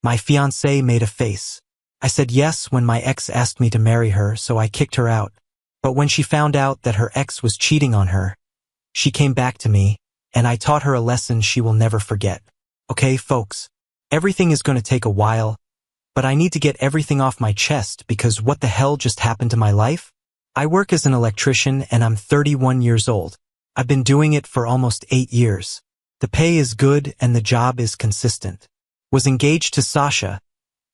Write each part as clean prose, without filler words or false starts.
My fiancée made a face. I said yes when my ex asked me to marry her, so I kicked her out. But when she found out that her ex was cheating on her, she came back to me, and I taught her a lesson she will never forget. Okay, folks, everything is going to take a while, but I need to get everything off my chest because what the hell just happened to my life? I work as an electrician and I'm 31 years old. I've been doing it for almost 8 years. The pay is good and the job is consistent. Was engaged to Sasha,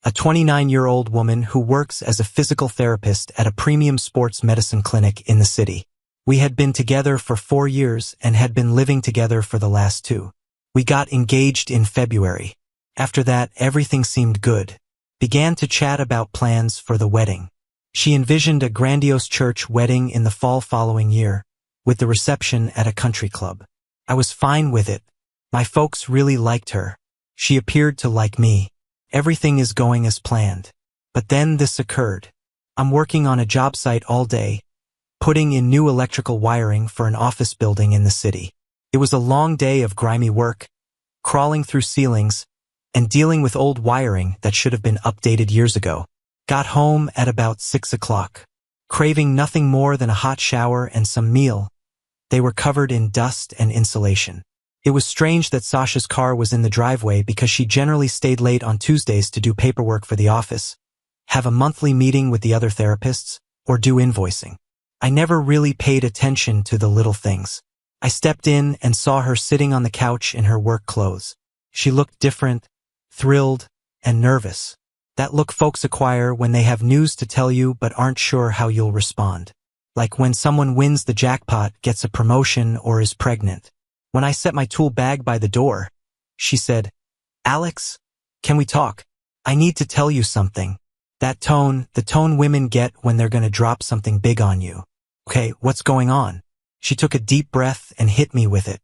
a 29-year-old woman who works as a physical therapist at a premium sports medicine clinic in the city. We had been together for 4 years and had been living together for the last 2. We got engaged in February. After that, everything seemed good. Began to chat about plans for the wedding. She envisioned a grandiose church wedding in the fall following year, with the reception at a country club. I was fine with it. My folks really liked her. She appeared to like me. Everything is going as planned. But then this occurred. I'm working on a job site all day, putting in new electrical wiring for an office building in the city. It was a long day of grimy work, crawling through ceilings, and dealing with old wiring that should have been updated years ago. Got home at about 6 o'clock. Craving nothing more than a hot shower and some meal. They were covered in dust and insulation. It was strange that Sasha's car was in the driveway because she generally stayed late on Tuesdays to do paperwork for the office, have a monthly meeting with the other therapists, or do invoicing. I never really paid attention to the little things. I stepped in and saw her sitting on the couch in her work clothes. She looked different, thrilled, and nervous. That look folks acquire when they have news to tell you but aren't sure how you'll respond. Like when someone wins the jackpot, gets a promotion, or is pregnant. When I set my tool bag by the door, she said, "Alex, can we talk? I need to tell you something." That tone, the tone women get when they're gonna drop something big on you. Okay, what's going on? She took a deep breath and hit me with it.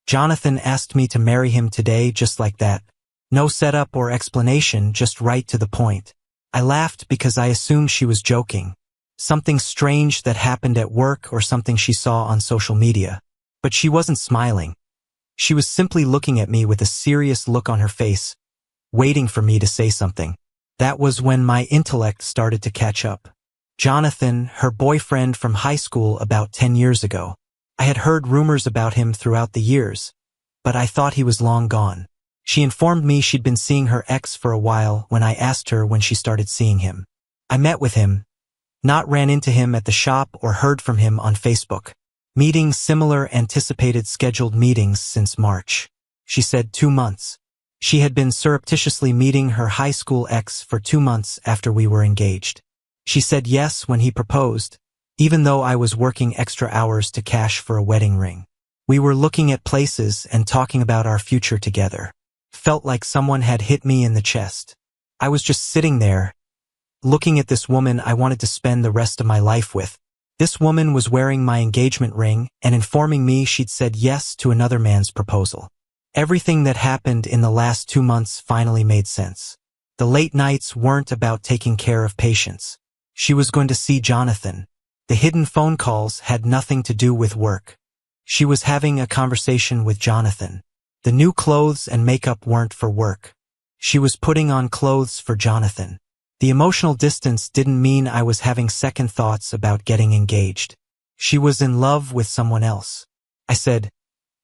Jonathan asked me to marry him today just like that. No setup or explanation, just right to the point. I laughed because I assumed she was joking. Something strange that happened at work or something she saw on social media. But she wasn't smiling. She was simply looking at me with a serious look on her face, waiting for me to say something. That was when my intellect started to catch up. Jonathan, her boyfriend from high school about 10 years ago. I had heard rumors about him throughout the years, but I thought he was long gone. She informed me she'd been seeing her ex for a while when I asked her when she started seeing him. I met with him, not ran into him at the shop or heard from him on Facebook. Meeting similar anticipated scheduled meetings since March. She said 2 months. She had been surreptitiously meeting her high school ex for 2 months after we were engaged. She said yes when he proposed, even though I was working extra hours to cash for a wedding ring. We were looking at places and talking about our future together. Felt like someone had hit me in the chest. I was just sitting there, looking at this woman I wanted to spend the rest of my life with. This woman was wearing my engagement ring and informing me she'd said yes to another man's proposal. Everything that happened in the last 2 months finally made sense. The late nights weren't about taking care of patients. She was going to see Jonathan. The hidden phone calls had nothing to do with work. She was having a conversation with Jonathan. The new clothes and makeup weren't for work. She was putting on clothes for Jonathan. The emotional distance didn't mean I was having second thoughts about getting engaged. She was in love with someone else. I said,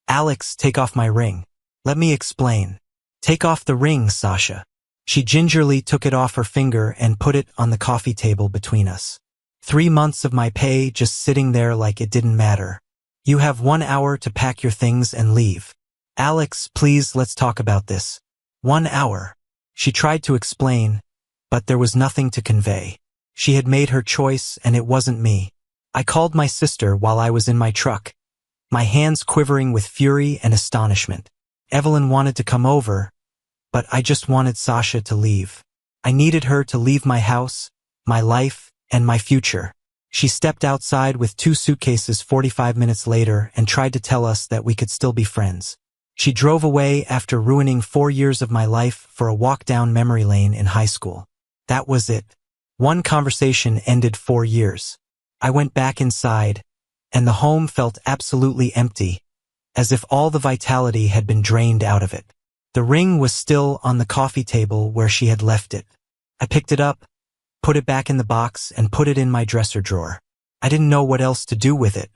"Alex, take off my ring. Let me explain." "Take off the ring, Sasha." She gingerly took it off her finger and put it on the coffee table between us. 3 months of my pay just sitting there like it didn't matter. "You have 1 hour to pack your things and leave." "Alex, please, let's talk about this." 1 hour. She tried to explain, but there was nothing to convey. She had made her choice and it wasn't me. I called my sister while I was in my truck, my hands quivering with fury and astonishment. Evelyn wanted to come over, but I just wanted Sasha to leave. I needed her to leave my house, my life, and my future. She stepped outside with 2 suitcases 45 minutes later and tried to tell us that we could still be friends. She drove away after ruining 4 years of my life for a walk down memory lane in high school. That was it. One conversation ended 4 years. I went back inside, and the home felt absolutely empty, as if all the vitality had been drained out of it. The ring was still on the coffee table where she had left it. I picked it up, put it back in the box, and put it in my dresser drawer. I didn't know what else to do with it.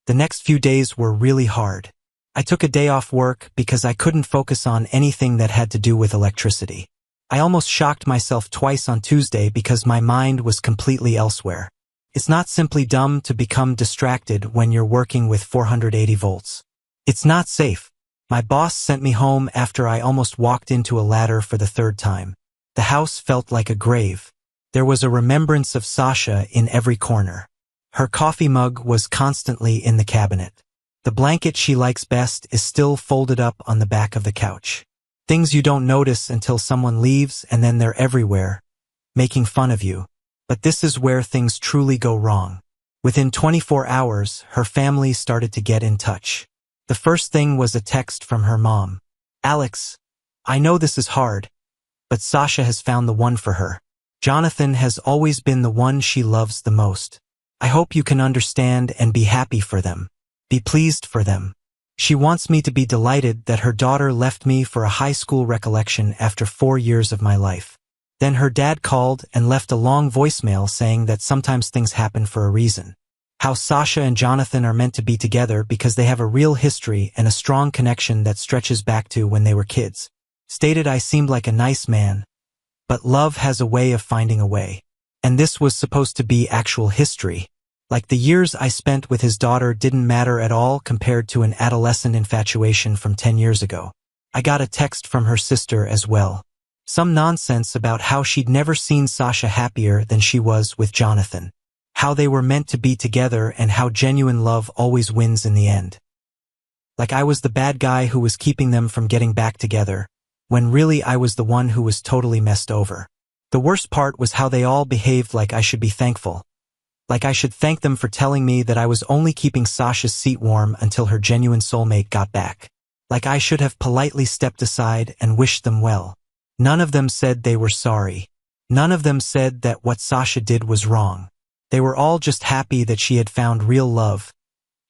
The next few days were really hard. I took a day off work because I couldn't focus on anything that had to do with electricity. I almost shocked myself twice on Tuesday because my mind was completely elsewhere. It's not simply dumb to become distracted when you're working with 480 volts. It's not safe. My boss sent me home after I almost walked into a ladder for the third time. The house felt like a grave. There was a remembrance of Sasha in every corner. Her coffee mug was constantly in the cabinet. The blanket she likes best is still folded up on the back of the couch. Things you don't notice until someone leaves, and then they're everywhere, making fun of you. But this is where things truly go wrong. Within 24 hours, her family started to get in touch. The first thing was a text from her mom. "Alex, I know this is hard, but Sasha has found the one for her. Jonathan has always been the one she loves the most. I hope you can understand and be happy for them. Be pleased for them. She wants me to be delighted that her daughter left me for a high school recollection after 4 years of my life." Then her dad called and left a long voicemail saying that sometimes things happen for a reason. How Sasha and Jonathan are meant to be together because they have a real history and a strong connection that stretches back to when they were kids. Stated I seemed like a nice man, but love has a way of finding a way. And this was supposed to be actual history. Like the years I spent with his daughter didn't matter at all compared to an adolescent infatuation from 10 years ago. I got a text from her sister as well. Some nonsense about how she'd never seen Sasha happier than she was with Jonathan. How they were meant to be together and how genuine love always wins in the end. Like I was the bad guy who was keeping them from getting back together, when really I was the one who was totally messed over. The worst part was how they all behaved like I should be thankful. Like I should thank them for telling me that I was only keeping Sasha's seat warm until her genuine soulmate got back. Like I should have politely stepped aside and wished them well. None of them said they were sorry. None of them said that what Sasha did was wrong. They were all just happy that she had found real love,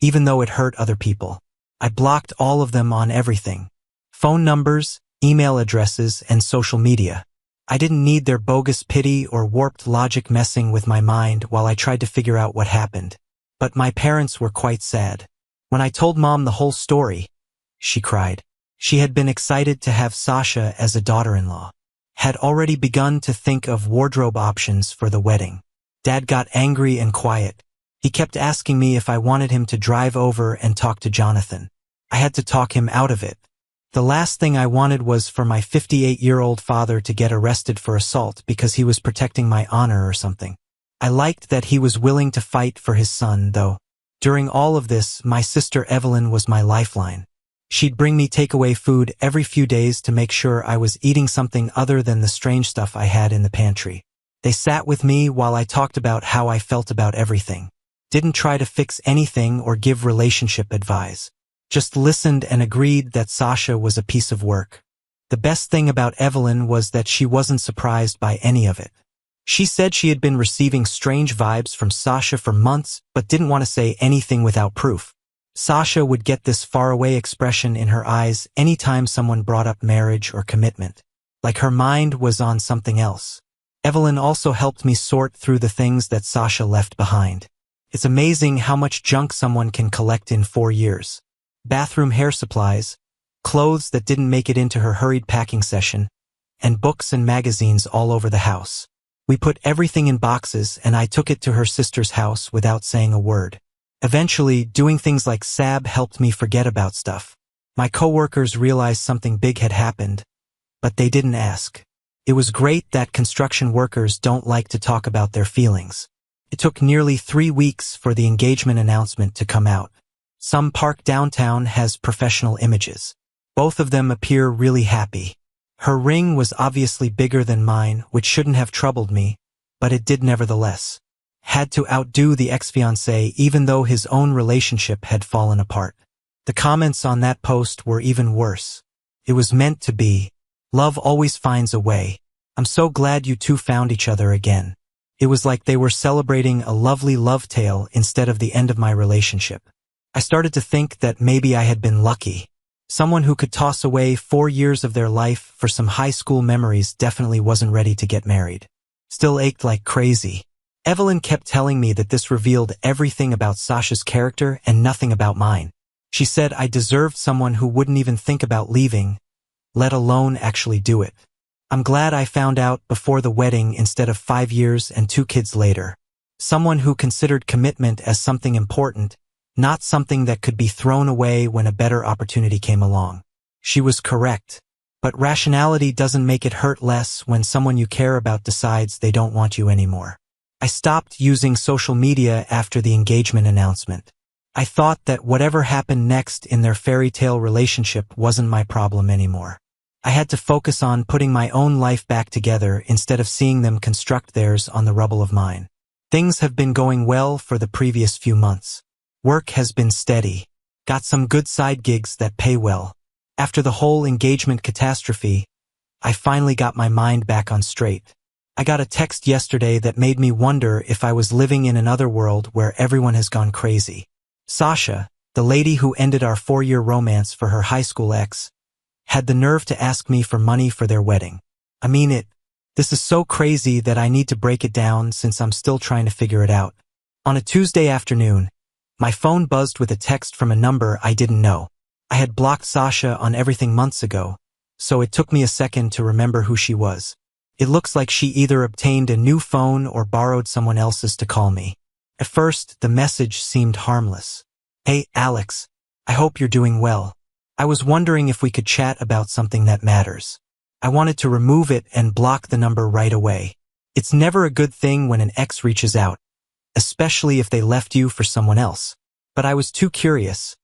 even though it hurt other people. I blocked all of them on everything. Phone numbers, email addresses, and social media. I didn't need their bogus pity or warped logic messing with my mind while I tried to figure out what happened. But my parents were quite sad. When I told Mom the whole story, she cried. She had been excited to have Sasha as a daughter-in-law. Had already begun to think of wardrobe options for the wedding. Dad got angry and quiet. He kept asking me if I wanted him to drive over and talk to Jonathan. I had to talk him out of it. The last thing I wanted was for my 58-year-old father to get arrested for assault because he was protecting my honor or something. I liked that he was willing to fight for his son, though. During all of this, my sister Evelyn was my lifeline. She'd bring me takeaway food every few days to make sure I was eating something other than the strange stuff I had in the pantry. They sat with me while I talked about how I felt about everything. Didn't try to fix anything or give relationship advice. Just listened and agreed that Sasha was a piece of work. The best thing about Evelyn was that she wasn't surprised by any of it. She said she had been receiving strange vibes from Sasha for months, but didn't want to say anything without proof. Sasha would get this faraway expression in her eyes anytime someone brought up marriage or commitment. Like her mind was on something else. Evelyn also helped me sort through the things that Sasha left behind. It's amazing how much junk someone can collect in 4 years. Bathroom hair supplies, clothes that didn't make it into her hurried packing session, and books and magazines all over the house. We put everything in boxes and I took it to her sister's house without saying a word. Eventually, doing things like SAB helped me forget about stuff. My coworkers realized something big had happened, but they didn't ask. It was great that construction workers don't like to talk about their feelings. It took nearly 3 weeks for the engagement announcement to come out. Some park downtown has professional images. Both of them appear really happy. Her ring was obviously bigger than mine, which shouldn't have troubled me, but it did nevertheless. Had to outdo the ex-fiancé even though his own relationship had fallen apart. The comments on that post were even worse. It was meant to be. Love always finds a way. I'm so glad you two found each other again. It was like they were celebrating a lovely love tale instead of the end of my relationship. I started to think that maybe I had been lucky. Someone who could toss away 4 years of their life for some high school memories definitely wasn't ready to get married. Still ached like crazy. Evelyn kept telling me that this revealed everything about Sasha's character and nothing about mine. She said I deserved someone who wouldn't even think about leaving, let alone actually do it. I'm glad I found out before the wedding instead of 5 years and 2 kids later. Someone who considered commitment as something important, not something that could be thrown away when a better opportunity came along. She was correct. But rationality doesn't make it hurt less when someone you care about decides they don't want you anymore. I stopped using social media after the engagement announcement. I thought that whatever happened next in their fairy tale relationship wasn't my problem anymore. I had to focus on putting my own life back together instead of seeing them construct theirs on the rubble of mine. Things have been going well for the previous few months. Work has been steady. Got some good side gigs that pay well. After the whole engagement catastrophe, I finally got my mind back on straight. I got a text yesterday that made me wonder if I was living in another world where everyone has gone crazy. Sasha, the lady who ended our 4-year romance for her high school ex, had the nerve to ask me for money for their wedding. I mean it. This is so crazy that I need to break it down since I'm still trying to figure it out. On a Tuesday afternoon, my phone buzzed with a text from a number I didn't know. I had blocked Sasha on everything months ago, so it took me a second to remember who she was. It looks like she either obtained a new phone or borrowed someone else's to call me. At first, the message seemed harmless. Hey, Alex, I hope you're doing well. I was wondering if we could chat about something that matters. I wanted to remove it and block the number right away. It's never a good thing when an ex reaches out, especially if they left you for someone else. But I was too curious,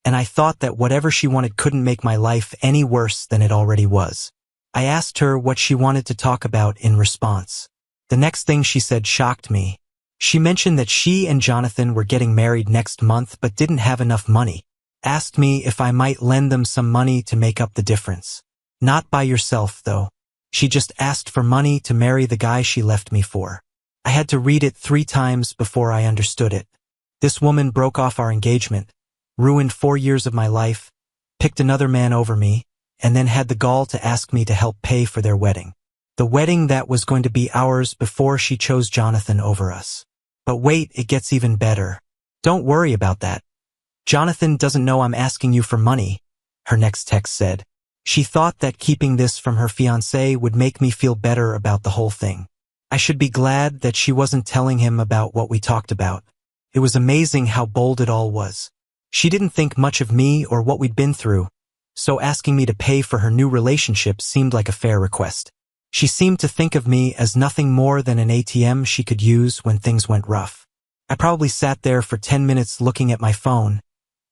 and I thought that whatever she wanted couldn't make my life any worse than it already was. I asked her what she wanted to talk about in response. The next thing she said shocked me. She mentioned that she and Jonathan were getting married next month but didn't have enough money. Asked me if I might lend them some money to make up the difference. Not by yourself, though. She just asked for money to marry the guy she left me for. I had to read it 3 times before I understood it. This woman broke off our engagement, ruined 4 years of my life, picked another man over me, and then had the gall to ask me to help pay for their wedding. The wedding that was going to be ours before she chose Jonathan over us. But wait, it gets even better. Don't worry about that. Jonathan doesn't know I'm asking you for money, her next text said. She thought that keeping this from her fiancé would make me feel better about the whole thing. I should be glad that she wasn't telling him about what we talked about. It was amazing how bold it all was. She didn't think much of me or what we'd been through, so asking me to pay for her new relationship seemed like a fair request. She seemed to think of me as nothing more than an ATM she could use when things went rough. I probably sat there for 10 minutes looking at my phone,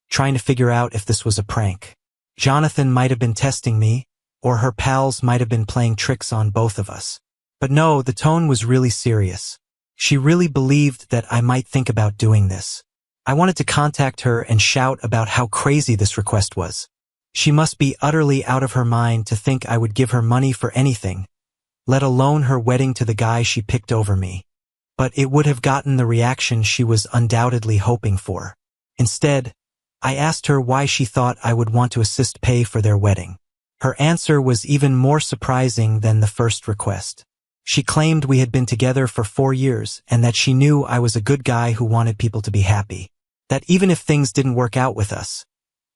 trying to figure out if this was a prank. Jonathan might have been testing me, or her pals might have been playing tricks on both of us. But no, the tone was really serious. She really believed that I might think about doing this. I wanted to contact her and shout about how crazy this request was. She must be utterly out of her mind to think I would give her money for anything, let alone her wedding to the guy she picked over me. But it would have gotten the reaction she was undoubtedly hoping for. Instead, I asked her why she thought I would want to assist pay for their wedding. Her answer was even more surprising than the first request. She claimed we had been together for 4 years and that she knew I was a good guy who wanted people to be happy. That even if things didn't work out with us,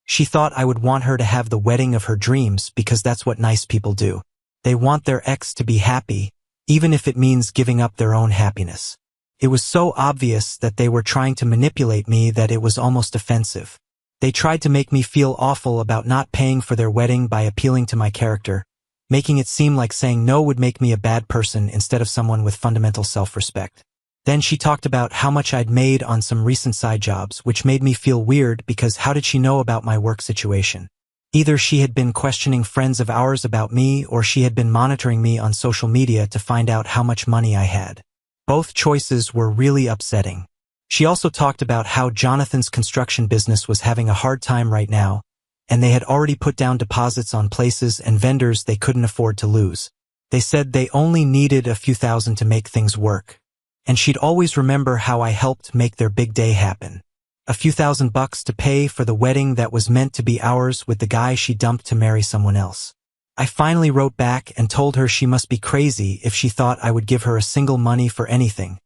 she thought I would want her to have the wedding of her dreams because that's what nice people do. They want their ex to be happy, even if it means giving up their own happiness. It was so obvious that they were trying to manipulate me that it was almost offensive. They tried to make me feel awful about not paying for their wedding by appealing to my character, making it seem like saying no would make me a bad person instead of someone with fundamental self-respect. Then she talked about how much I'd made on some recent side jobs, which made me feel weird because how did she know about my work situation? Either she had been questioning friends of ours about me or she had been monitoring me on social media to find out how much money I had. Both choices were really upsetting. She also talked about how Jonathan's construction business was having a hard time right now, and they had already put down deposits on places and vendors they couldn't afford to lose. They said they only needed a few thousand to make things work, and she'd always remember how I helped make their big day happen. A few $1,000 to pay for the wedding that was meant to be ours with the guy she dumped to marry someone else. I finally wrote back and told her she must be crazy if she thought I would give her a single money for anything,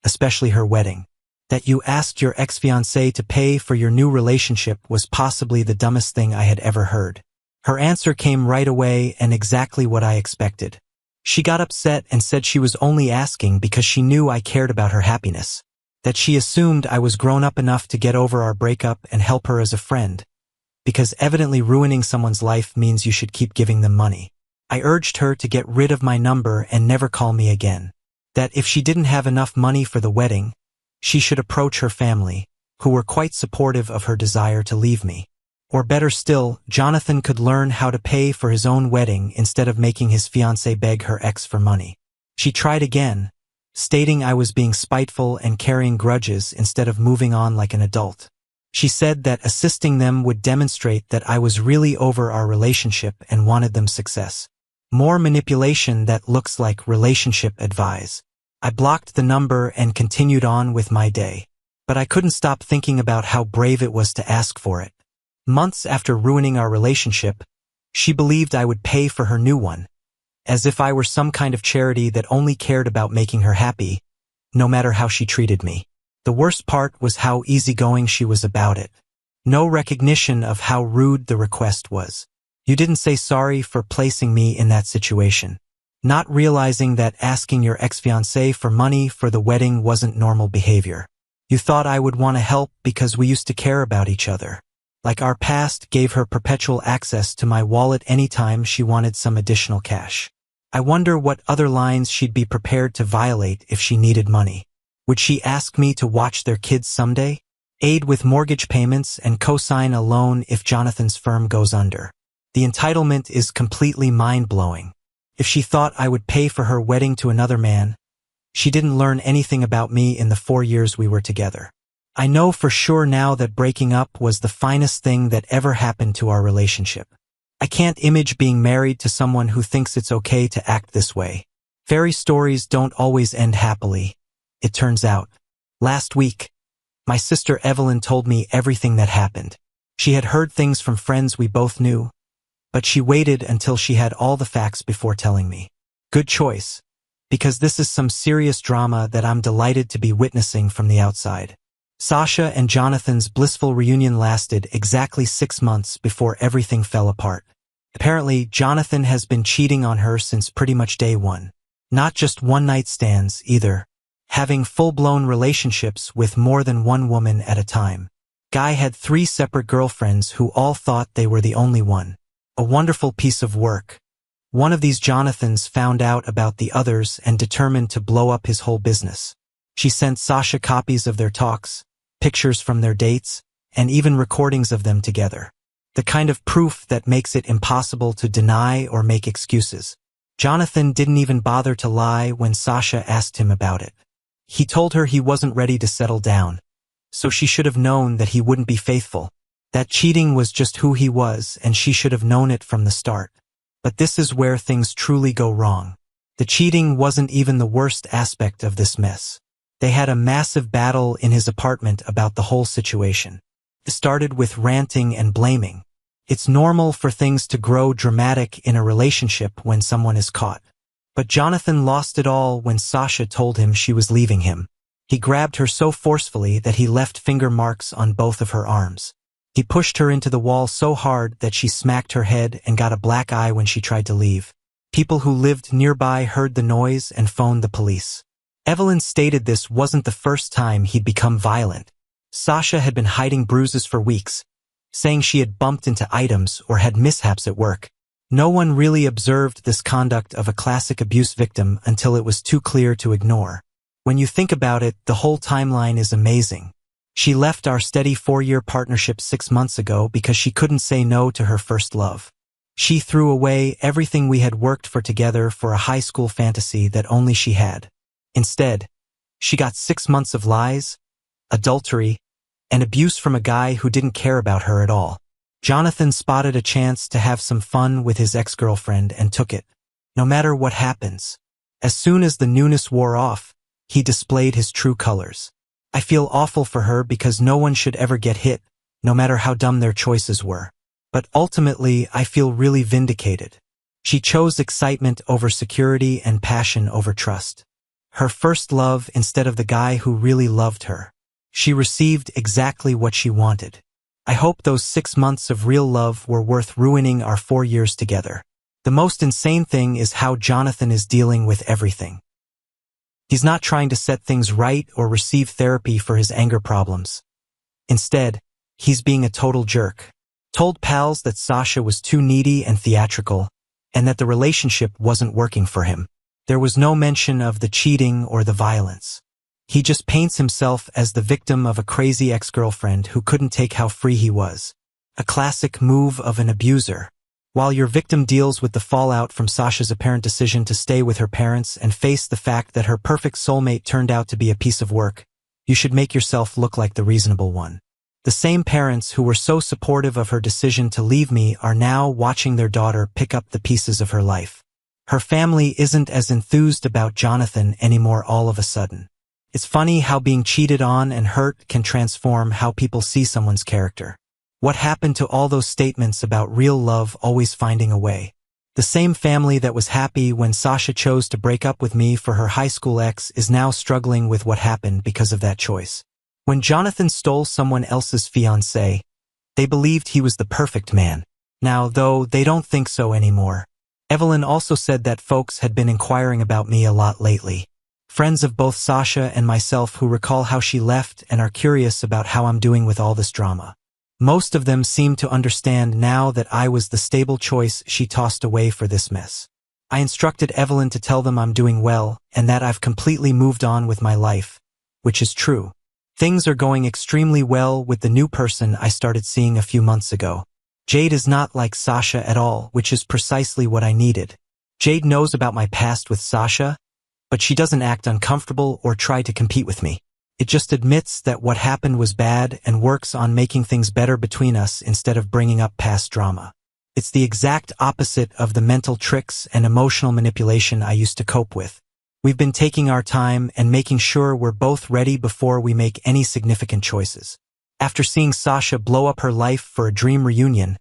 especially her wedding. That you asked your ex-fiancé to pay for your new relationship was possibly the dumbest thing I had ever heard. Her answer came right away and exactly what I expected. She got upset and said she was only asking because she knew I cared about her happiness. That she assumed I was grown up enough to get over our breakup and help her as a friend, because evidently ruining someone's life means you should keep giving them money. I urged her to get rid of my number and never call me again. That if she didn't have enough money for the wedding, she should approach her family, who were quite supportive of her desire to leave me. Or better still, Jonathan could learn how to pay for his own wedding instead of making his fiancée beg her ex for money. She tried again, stating I was being spiteful and carrying grudges instead of moving on like an adult. She said that assisting them would demonstrate that I was really over our relationship and wanted them success. More manipulation that looks like relationship advice. I blocked the number and continued on with my day. But I couldn't stop thinking about how brave it was to ask for it. Months after ruining our relationship, she believed I would pay for her new one, as if I were some kind of charity that only cared about making her happy, no matter how she treated me. The worst part was how easygoing she was about it. No recognition of how rude the request was. You didn't say sorry for placing me in that situation. Not realizing that asking your ex-fiancé for money for the wedding wasn't normal behavior. You thought I would want to help because we used to care about each other. Like our past gave her perpetual access to my wallet anytime she wanted some additional cash. I wonder what other lines she'd be prepared to violate if she needed money. Would she ask me to watch their kids someday? Aid with mortgage payments and co-sign a loan if Jonathan's firm goes under. The entitlement is completely mind-blowing. If she thought I would pay for her wedding to another man, she didn't learn anything about me in the 4 years we were together. I know for sure now that breaking up was the finest thing that ever happened to our relationship. I can't imagine being married to someone who thinks it's okay to act this way. Fairy stories don't always end happily, it turns out. Last week, my sister Evelyn told me everything that happened. She had heard things from friends we both knew, but she waited until she had all the facts before telling me. Good choice, because this is some serious drama that I'm delighted to be witnessing from the outside. Sasha and Jonathan's blissful reunion lasted exactly 6 months before everything fell apart. Apparently, Jonathan has been cheating on her since pretty much day one. Not just one-night stands, either. Having full-blown relationships with more than one woman at a time. Guy had 3 separate girlfriends who all thought they were the only one. A wonderful piece of work. One of these Jonathans found out about the others and determined to blow up his whole business. She sent Sasha copies of their talks, pictures from their dates, and even recordings of them together. The kind of proof that makes it impossible to deny or make excuses. Jonathan didn't even bother to lie when Sasha asked him about it. He told her he wasn't ready to settle down, so she should have known that he wouldn't be faithful. That cheating was just who he was, and she should have known it from the start. But this is where things truly go wrong. The cheating wasn't even the worst aspect of this mess. They had a massive battle in his apartment about the whole situation. It started with ranting and blaming. It's normal for things to grow dramatic in a relationship when someone is caught. But Jonathan lost it all when Sasha told him she was leaving him. He grabbed her so forcefully that he left finger marks on both of her arms. He pushed her into the wall so hard that she smacked her head and got a black eye when she tried to leave. People who lived nearby heard the noise and phoned the police. Evelyn stated this wasn't the first time he'd become violent. Sasha had been hiding bruises for weeks, saying she had bumped into items or had mishaps at work. No one really observed this conduct of a classic abuse victim until it was too clear to ignore. When you think about it, the whole timeline is amazing. She left our steady 4-year partnership 6 months ago because she couldn't say no to her first love. She threw away everything we had worked for together for a high school fantasy that only she had. Instead, she got 6 months of lies, adultery, and abuse from a guy who didn't care about her at all. Jonathan spotted a chance to have some fun with his ex-girlfriend and took it. No matter what happens. As soon as the newness wore off, he displayed his true colors. I feel awful for her because no one should ever get hit, no matter how dumb their choices were. But ultimately, I feel really vindicated. She chose excitement over security and passion over trust. Her first love instead of the guy who really loved her. She received exactly what she wanted. I hope those 6 months of real love were worth ruining our 4 years together. The most insane thing is how Jonathan is dealing with everything. He's not trying to set things right or receive therapy for his anger problems. Instead, he's being a total jerk. Told pals that Sasha was too needy and theatrical, and that the relationship wasn't working for him. There was no mention of the cheating or the violence. He just paints himself as the victim of a crazy ex-girlfriend who couldn't take how free he was. A classic move of an abuser. While your victim deals with the fallout from Sasha's apparent decision to stay with her parents and face the fact that her perfect soulmate turned out to be a piece of work, you should make yourself look like the reasonable one. The same parents who were so supportive of her decision to leave me are now watching their daughter pick up the pieces of her life. Her family isn't as enthused about Jonathan anymore all of a sudden. It's funny how being cheated on and hurt can transform how people see someone's character. What happened to all those statements about real love always finding a way? The same family that was happy when Sasha chose to break up with me for her high school ex is now struggling with what happened because of that choice. When Jonathan stole someone else's fiancée, they believed he was the perfect man. Now, though, they don't think so anymore. Evelyn also said that folks had been inquiring about me a lot lately. Friends of both Sasha and myself who recall how she left and are curious about how I'm doing with all this drama. Most of them seem to understand now that I was the stable choice she tossed away for this mess. I instructed Evelyn to tell them I'm doing well and that I've completely moved on with my life, which is true. Things are going extremely well with the new person I started seeing a few months ago. Jade is not like Sasha at all, which is precisely what I needed. Jade knows about my past with Sasha, but she doesn't act uncomfortable or try to compete with me. It just admits that what happened was bad and works on making things better between us instead of bringing up past drama. It's the exact opposite of the mental tricks and emotional manipulation I used to cope with. We've been taking our time and making sure we're both ready before we make any significant choices. After seeing Sasha blow up her life for a dream reunion,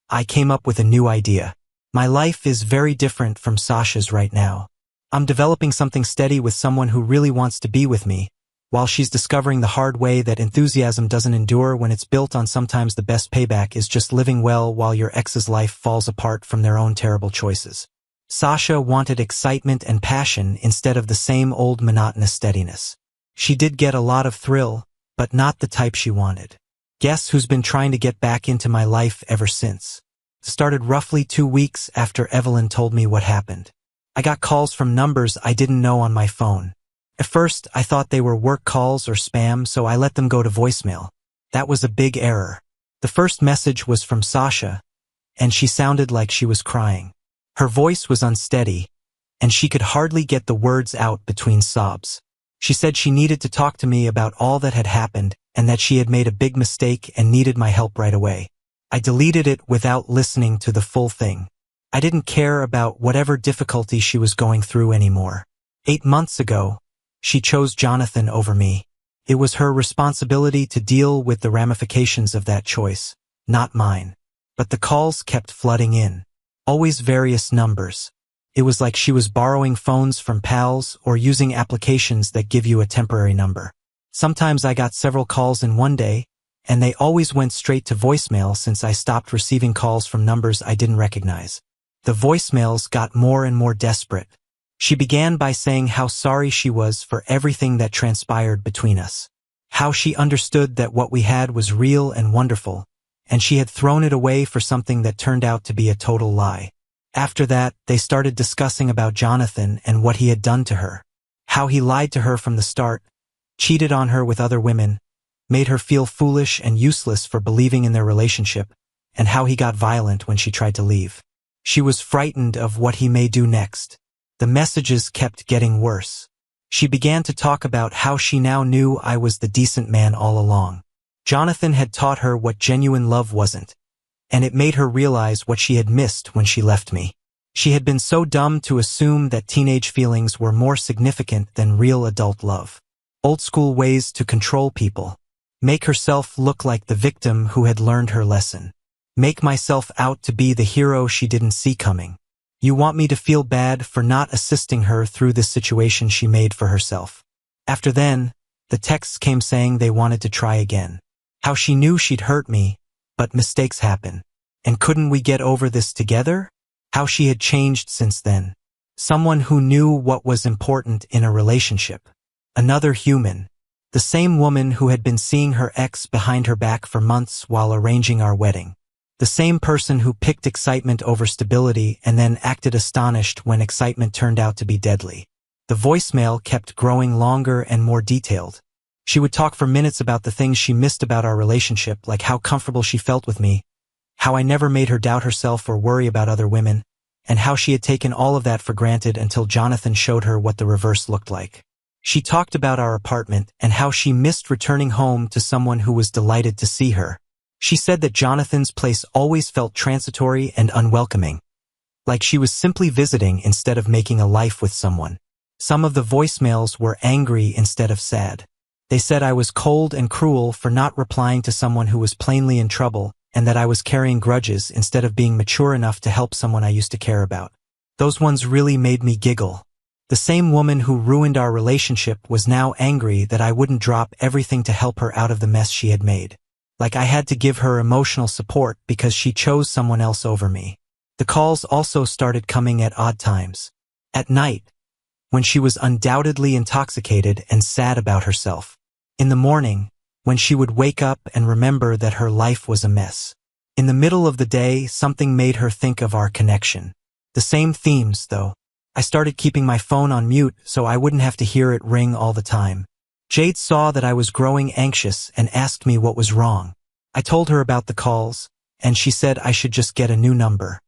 I came up with a new idea. My life is very different from Sasha's right now. I'm developing something steady with someone who really wants to be with me, while she's discovering the hard way that enthusiasm doesn't endure when it's built on sometimes the best payback is just living well while your ex's life falls apart from their own terrible choices. Sasha wanted excitement and passion instead of the same old monotonous steadiness. She did get a lot of thrill, but not the type she wanted. Guess who's been trying to get back into my life ever since? Started roughly 2 weeks after Evelyn told me what happened. I got calls from numbers I didn't know on my phone. At first, I thought they were work calls or spam, so I let them go to voicemail. That was a big error. The first message was from Sasha, and she sounded like she was crying. Her voice was unsteady, and she could hardly get the words out between sobs. She said she needed to talk to me about all that had happened and that she had made a big mistake and needed my help right away. I deleted it without listening to the full thing. I didn't care about whatever difficulty she was going through anymore. 8 months ago, she chose Jonathan over me. It was her responsibility to deal with the ramifications of that choice, not mine. But the calls kept flooding in. Always various numbers. It was like she was borrowing phones from pals or using applications that give you a temporary number. Sometimes I got several calls in one day, and they always went straight to voicemail since I stopped receiving calls from numbers I didn't recognize. The voicemails got more and more desperate. She began by saying how sorry she was for everything that transpired between us. How she understood that what we had was real and wonderful, and she had thrown it away for something that turned out to be a total lie. After that, they started discussing about Jonathan and what he had done to her. How he lied to her from the start, cheated on her with other women, made her feel foolish and useless for believing in their relationship, and how he got violent when she tried to leave. She was frightened of what he may do next. The messages kept getting worse. She began to talk about how she now knew I was the decent man all along. Jonathan had taught her what genuine love wasn't, and it made her realize what she had missed when she left me. She had been so dumb to assume that teenage feelings were more significant than real adult love. Old school ways to control people. Make herself look like the victim who had learned her lesson. Make myself out to be the hero she didn't see coming. You want me to feel bad for not assisting her through this situation she made for herself. After then, the texts came saying they wanted to try again. How she knew she'd hurt me, but mistakes happen. And couldn't we get over this together? How she had changed since then. Someone who knew what was important in a relationship. Another human. The same woman who had been seeing her ex behind her back for months while arranging our wedding. The same person who picked excitement over stability and then acted astonished when excitement turned out to be deadly. The voicemail kept growing longer and more detailed. She would talk for minutes about the things she missed about our relationship, like how comfortable she felt with me, how I never made her doubt herself or worry about other women, and how she had taken all of that for granted until Jonathan showed her what the reverse looked like. She talked about our apartment and how she missed returning home to someone who was delighted to see her. She said that Jonathan's place always felt transitory and unwelcoming, like she was simply visiting instead of making a life with someone. Some of the voicemails were angry instead of sad. They said I was cold and cruel for not replying to someone who was plainly in trouble, and that I was carrying grudges instead of being mature enough to help someone I used to care about. Those ones really made me giggle. The same woman who ruined our relationship was now angry that I wouldn't drop everything to help her out of the mess she had made. Like I had to give her emotional support because she chose someone else over me. The calls also started coming at odd times. At night, when she was undoubtedly intoxicated and sad about herself. In the morning, when she would wake up and remember that her life was a mess. In the middle of the day, something made her think of our connection. The same themes, though. I started keeping my phone on mute so I wouldn't have to hear it ring all the time. Jade saw that I was growing anxious and asked me what was wrong. I told her about the calls, and she said I should just get a new number.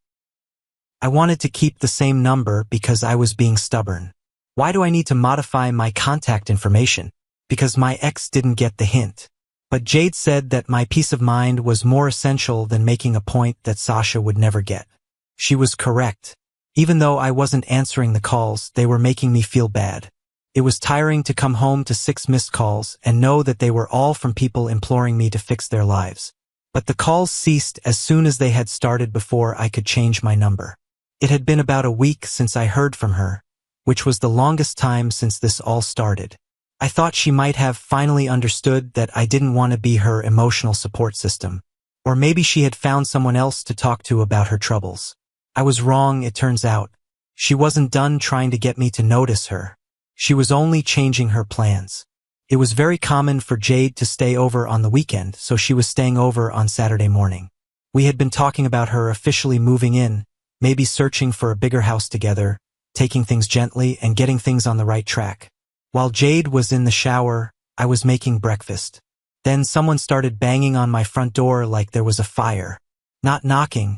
I wanted to keep the same number because I was being stubborn. Why do I need to modify my contact information? Because my ex didn't get the hint. But Jade said that my peace of mind was more essential than making a point that Sasha would never get. She was correct. Even though I wasn't answering the calls, they were making me feel bad. It was tiring to come home to 6 missed calls and know that they were all from people imploring me to fix their lives. But the calls ceased as soon as they had started before I could change my number. It had been about a week since I heard from her, which was the longest time since this all started. I thought she might have finally understood that I didn't want to be her emotional support system. Or maybe she had found someone else to talk to about her troubles. I was wrong, it turns out. She wasn't done trying to get me to notice her. She was only changing her plans. It was very common for Jade to stay over on the weekend, so she was staying over on Saturday morning. We had been talking about her officially moving in, maybe searching for a bigger house together, taking things gently and getting things on the right track. While Jade was in the shower, I was making breakfast. Then someone started banging on my front door like there was a fire. Not knocking,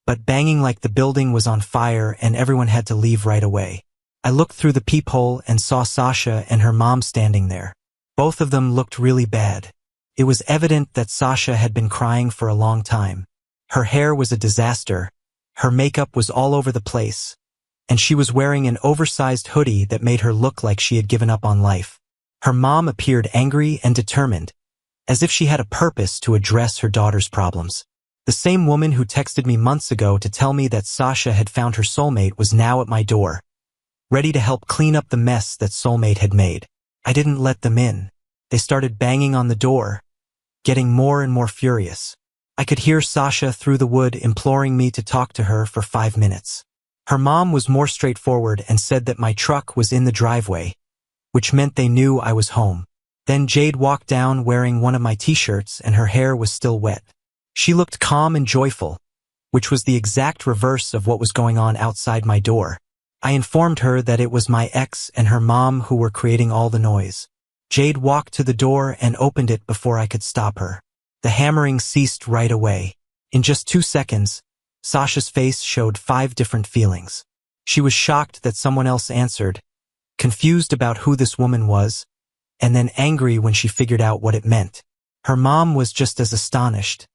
but banging like the building was on fire and everyone had to leave right away. I looked through the peephole and saw Sasha and her mom standing there. Both of them looked really bad. It was evident that Sasha had been crying for a long time. Her hair was a disaster, her makeup was all over the place, and she was wearing an oversized hoodie that made her look like she had given up on life. Her mom appeared angry and determined, as if she had a purpose to address her daughter's problems. The same woman who texted me months ago to tell me that Sasha had found her soulmate was now at my door, ready to help clean up the mess that soulmate had made. I didn't let them in. They started banging on the door, getting more and more furious. I could hear Sasha through the wood imploring me to talk to her for 5 minutes. Her mom was more straightforward and said that my truck was in the driveway, which meant they knew I was home. Then Jade walked down wearing one of my t-shirts and her hair was still wet. She looked calm and joyful, which was the exact reverse of what was going on outside my door. I informed her that it was my ex and her mom who were creating all the noise. Jade walked to the door and opened it before I could stop her. The hammering ceased right away. In just 2 seconds, Sasha's face showed 5 different feelings. She was shocked that someone else answered, confused about who this woman was, and then angry when she figured out what it meant. Her mom was just as astonished,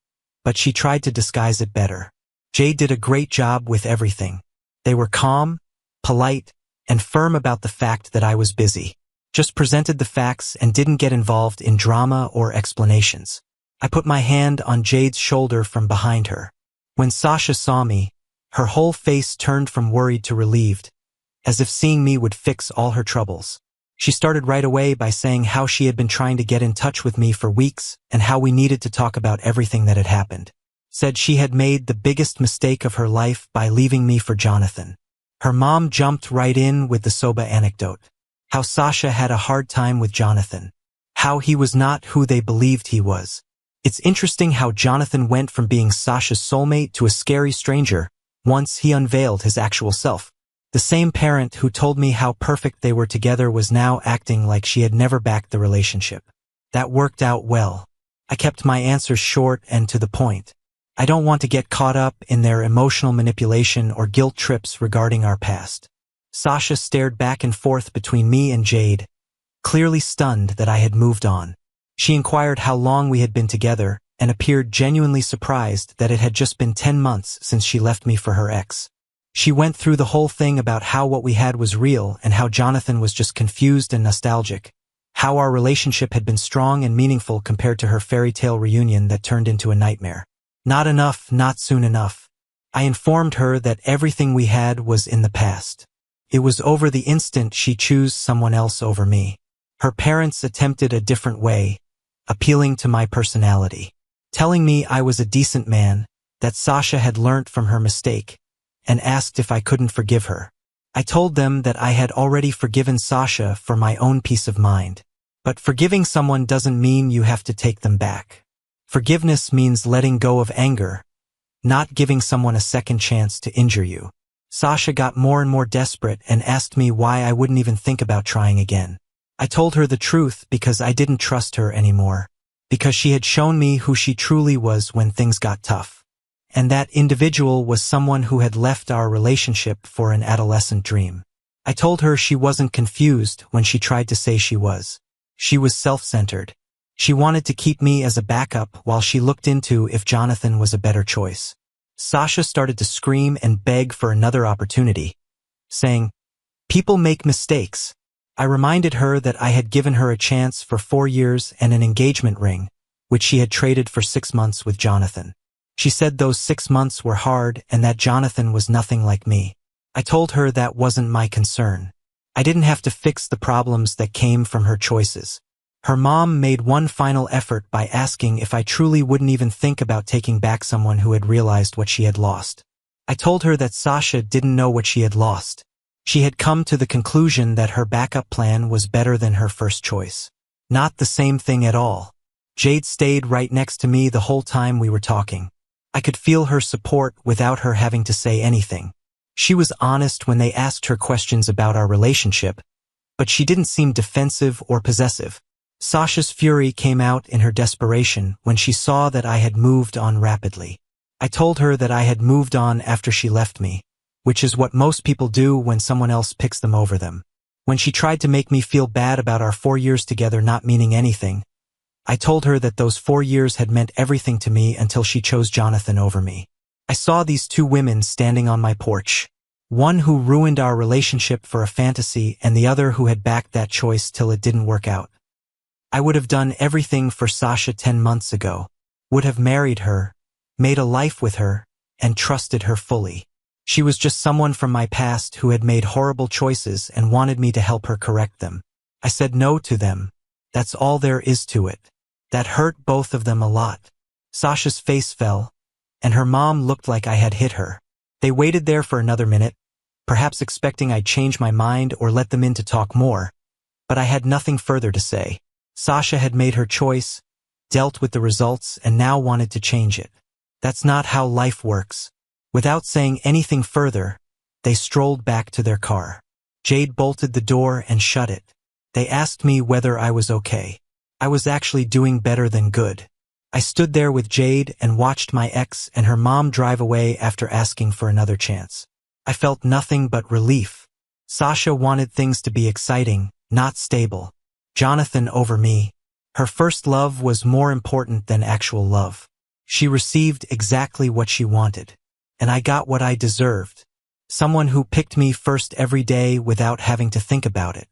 but she tried to disguise it better. Jade did a great job with everything. They were calm, polite, and firm about the fact that I was busy. Just presented the facts and didn't get involved in drama or explanations. I put my hand on Jade's shoulder from behind her. When Sasha saw me, her whole face turned from worried to relieved, as if seeing me would fix all her troubles. She started right away by saying how she had been trying to get in touch with me for weeks and how we needed to talk about everything that had happened. Said she had made the biggest mistake of her life by leaving me for Jonathan. Her mom jumped right in with the soba anecdote. How Sasha had a hard time with Jonathan. How he was not who they believed he was. It's interesting how Jonathan went from being Sasha's soulmate to a scary stranger once he unveiled his actual self. The same parent who told me how perfect they were together was now acting like she had never backed the relationship. That worked out well. I kept my answers short and to the point. I don't want to get caught up in their emotional manipulation or guilt trips regarding our past. Sasha stared back and forth between me and Jade, clearly stunned that I had moved on. She inquired how long we had been together and appeared genuinely surprised that it had just been 10 months since she left me for her ex. She went through the whole thing about how what we had was real and how Jonathan was just confused and nostalgic, how our relationship had been strong and meaningful compared to her fairy tale reunion that turned into a nightmare. Not enough, not soon enough. I informed her that everything we had was in the past. It was over the instant she chose someone else over me. Her parents attempted a different way, appealing to my personality, telling me I was a decent man, that Sasha had learnt from her mistake, and asked if I couldn't forgive her. I told them that I had already forgiven Sasha for my own peace of mind. But forgiving someone doesn't mean you have to take them back. Forgiveness means letting go of anger, not giving someone a second chance to injure you. Sasha got more and more desperate and asked me why I wouldn't even think about trying again. I told her the truth because I didn't trust her anymore, because she had shown me who she truly was when things got tough. And that individual was someone who had left our relationship for an adolescent dream. I told her she wasn't confused when she tried to say she was. She was self-centered. She wanted to keep me as a backup while she looked into if Jonathan was a better choice. Sasha started to scream and beg for another opportunity, saying, "People make mistakes." I reminded her that I had given her a chance for 4 years and an engagement ring, which she had traded for 6 months with Jonathan. She said those 6 months were hard and that Jonathan was nothing like me. I told her that wasn't my concern. I didn't have to fix the problems that came from her choices. Her mom made one final effort by asking if I truly wouldn't even think about taking back someone who had realized what she had lost. I told her that Sasha didn't know what she had lost. She had come to the conclusion that her backup plan was better than her first choice. Not the same thing at all. Jade stayed right next to me the whole time we were talking. I could feel her support without her having to say anything. She was honest when they asked her questions about our relationship, but she didn't seem defensive or possessive. Sasha's fury came out in her desperation when she saw that I had moved on rapidly. I told her that I had moved on after she left me, which is what most people do when someone else picks them over them. When she tried to make me feel bad about our 4 years together not meaning anything, I told her that those 4 years had meant everything to me until she chose Jonathan over me. I saw these two women standing on my porch. One who ruined our relationship for a fantasy and the other who had backed that choice till it didn't work out. I would have done everything for Sasha 10 months ago, would have married her, made a life with her, and trusted her fully. She was just someone from my past who had made horrible choices and wanted me to help her correct them. I said no to them. That's all there is to it. That hurt both of them a lot. Sasha's face fell, and her mom looked like I had hit her. They waited there for another minute, perhaps expecting I'd change my mind or let them in to talk more, but I had nothing further to say. Sasha had made her choice, dealt with the results, and now wanted to change it. That's not how life works. Without saying anything further, they strolled back to their car. Jade bolted the door and shut it. They asked me whether I was okay. I was actually doing better than good. I stood there with Jade and watched my ex and her mom drive away after asking for another chance. I felt nothing but relief. Sasha wanted things to be exciting, not stable. Jonathan over me. Her first love was more important than actual love. She received exactly what she wanted. And I got what I deserved. Someone who picked me first every day without having to think about it.